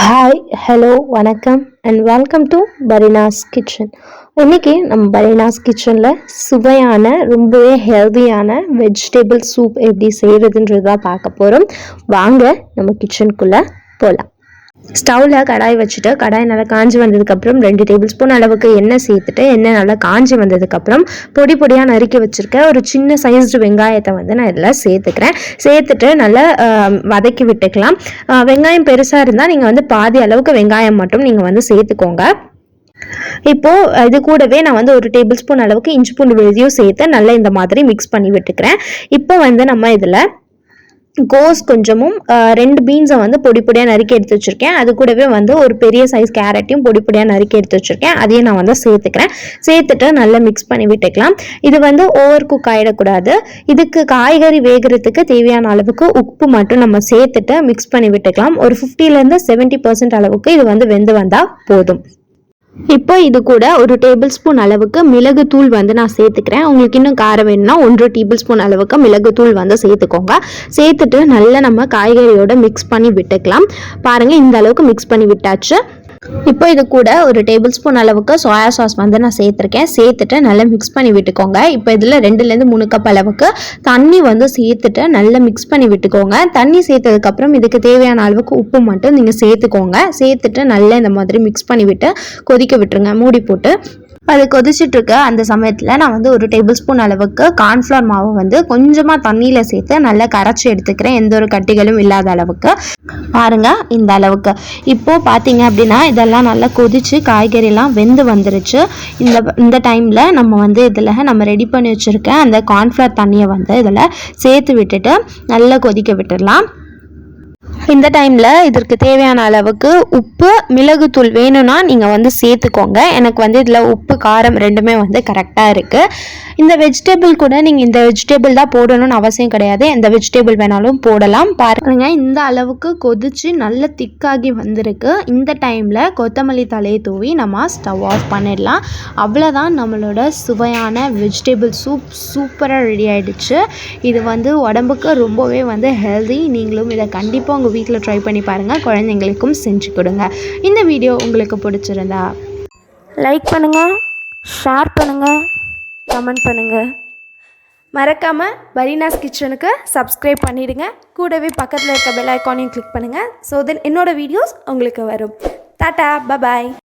Hi hello வணக்கம் and welcome to பரினாஸ் kitchen. இன்றைக்கி நம்ம பரினாஸ் கிச்சனில் சுவையான ரொம்பவே ஹெல்தியான வெஜிடபிள் சூப் எப்படி செய்கிறதுன்றதான் பார்க்க போகிறோம். வாங்க நம்ம கிச்சனுக்குள்ளே போகலாம். ஸ்டவ்வில் கடாய் வச்சுட்டு கடாய் நல்லா காஞ்சி வந்ததுக்கப்புறம் 2 டேபிள் ஸ்பூன் அளவுக்கு எண்ணெய் சேர்த்துட்டு எண்ணெய் நல்லா காஞ்சி வந்ததுக்கப்புறம் பொடி பொடியாக நறுக்கி வச்சுருக்க ஒரு சின்ன சைஸ்டு வெங்காயத்தை நான் இதில் சேர்த்துக்கிறேன். சேர்த்துட்டு நல்லா வதக்கி விட்டுக்கலாம். வெங்காயம் பெருசாக இருந்தால் நீங்கள் பாதி அளவுக்கு வெங்காயம் மட்டும் நீங்கள் சேர்த்துக்கோங்க. இப்போது இது கூடவே நான் ஒரு டேபிள் ஸ்பூன் அளவுக்கு இஞ்சி பூண்டு விழுதியும் சேர்த்து நல்லா இந்த மாதிரி மிக்ஸ் பண்ணி விட்டுக்கிறேன். இப்போ நம்ம இதில் கோஸ் கொஞ்சமும் 2 பீன்ஸை பொடி பொடியாக நறுக்கி எடுத்து வச்சுருக்கேன். அது கூடவே ஒரு பெரிய சைஸ் கேரட்டையும் பொடி பொடியாக நறுக்கி எடுத்து வச்சுருக்கேன். அதையும் நான் சேர்த்துக்கிறேன். சேர்த்துட்டு நல்லா மிக்ஸ் பண்ணி விட்டுக்கலாம். இது ஓவர் குக் ஆகிடக்கூடாது. இதுக்கு காய்கறி வேகிறதுக்கு தேவையான அளவுக்கு உப்பு மட்டும் நம்ம சேர்த்துட்டு மிக்ஸ் பண்ணி விட்டுக்கலாம். ஒரு 50% 70% அளவுக்கு இது வெந்து வந்தால் போதும். இப்போ இது கூட ஒரு டேபிள் ஸ்பூன் அளவுக்கு மிளகுத்தூள் நான் சேர்த்துக்கிறேன். உங்களுக்கு இன்னும் காரம் வேணும்னா 1 டேபிள் ஸ்பூன் அளவுக்கு மிளகுத்தூள் சேர்த்துக்கோங்க. சேர்த்துட்டு நல்லா நம்ம காய்கறியோட மிக்ஸ் பண்ணி விட்டுக்கலாம். பாருங்கள், இந்த அளவுக்கு மிக்ஸ் பண்ணி விட்டாச்சு. இப்போ இது கூட ஒரு டேபிள் ஸ்பூன் அளவுக்கு சோயா சாஸ் நான் சேர்த்துருக்கேன். சேர்த்துட்டு நல்லா மிக்ஸ் பண்ணி விட்டுக்கோங்க. இப்போ இதில் 2லேருந்து 3 கப் அளவுக்கு தண்ணி சேர்த்துட்டு நல்லா மிக்ஸ் பண்ணி விட்டுக்கோங்க. தண்ணி சேர்த்ததுக்கப்புறம் இதுக்கு தேவையான அளவுக்கு உப்பு மட்டும் நீங்கள் சேர்த்துக்கோங்க. சேர்த்துட்டு நல்லா இந்த மாதிரி மிக்ஸ் பண்ணி விட்டு கொதிக்க விட்டுருங்க மூடி போட்டு. அது கொதிச்சுட்ருக்க அந்த சமயத்தில் நான் ஒரு டேபிள் ஸ்பூன் அளவுக்கு கார்ன்ஃப்ளவர் மாவு கொஞ்சமாக தண்ணியில் சேர்த்து நல்லா கரைச்சி எடுத்துக்கிறேன். எந்த ஒரு கட்டிகளும் இல்லாத அளவுக்கு. பாருங்கள், இந்த அளவுக்கு. இப்போது பார்த்தீங்க அப்படின்னா இதெல்லாம் நல்லா கொதித்து காய்கறிலாம் வெந்து வந்துருச்சு. இந்த டைமில் நம்ம இதில் நம்ம ரெடி பண்ணி வச்சுருக்க அந்த கார்ன்ஃப்ளவர் தண்ணியை இதில் சேர்த்து விட்டுட்டு நல்லா கொதிக்க விட்டுடலாம். இந்த டைமில் இதற்கு தேவையான அளவுக்கு உப்பு, மிளகுத்தூள் வேணும்னா நீங்கள் சேர்த்துக்கோங்க. எனக்கு இதில் உப்பு காரம் ரெண்டுமே கரெக்டாக இருக்குது. இந்த வெஜிடபிள் கூட நீங்கள் இந்த வெஜிடபிள் தான் போடணும்னு அவசியம் கிடையாது. எந்த வெஜிடபிள் வேணாலும் போடலாம். பாருங்க, இந்த அளவுக்கு கொதிச்சு நல்ல திக்காகி வந்திருக்கு. இந்த டைமில் கொத்தமல்லி தலையை தூவி நம்ம ஸ்டவ் ஆஃப் பண்ணிடலாம். அவ்வளோதான், நம்மளோட சுவையான வெஜிடபிள் சூப் சூப்பராக ரெடி ஆகிடுச்சு. இது உடம்புக்கு ரொம்பவே ஹெல்தி. நீங்களும் இதை கண்டிப்பாக உங்கள் வீட்டில் ட்ரை பண்ணி பாருங்கள். குழந்தைங்களுக்கும் செஞ்சு கொடுங்க. இந்த வீடியோ உங்களுக்கு பிடிச்சிருந்தா லைக் பண்ணுங்கள், ஷேர் பண்ணுங்கள், கமெண்ட் பண்ணுங்கள். மறக்காமல் பரினாஸ் கிச்சனுக்கு சப்ஸ்கிரைப் பண்ணிவிடுங்க. கூடவே பக்கத்தில் இருக்க பெல் ஐக்கானையும் கிளிக் பண்ணுங்கள். ஸோ தென் என்னோடய வீடியோஸ் உங்களுக்கு வரும். Tata, bye bye.